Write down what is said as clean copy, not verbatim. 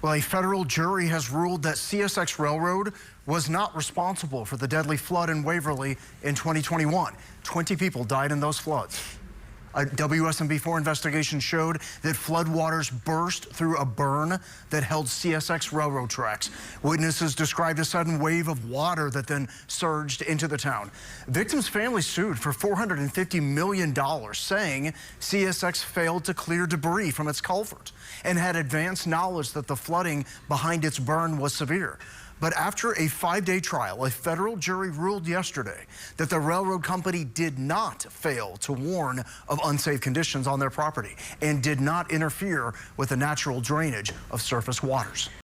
Well, a federal jury has ruled that CSX Railroad was not responsible for the deadly flood in Waverly in 2021. 20 people died in those floods. A WSMV4 investigation showed that floodwaters burst through a burn that held CSX Railroad tracks. Witnesses described a sudden wave of water that then surged into the town. Victims' families sued for $450 million, saying CSX failed to clear debris from its culvert and had advanced knowledge that the flooding behind its burn was severe. But after a 5-day trial, a federal jury ruled yesterday that the railroad company did not fail to warn of unsafe conditions on their property and did not interfere with the natural drainage of surface waters.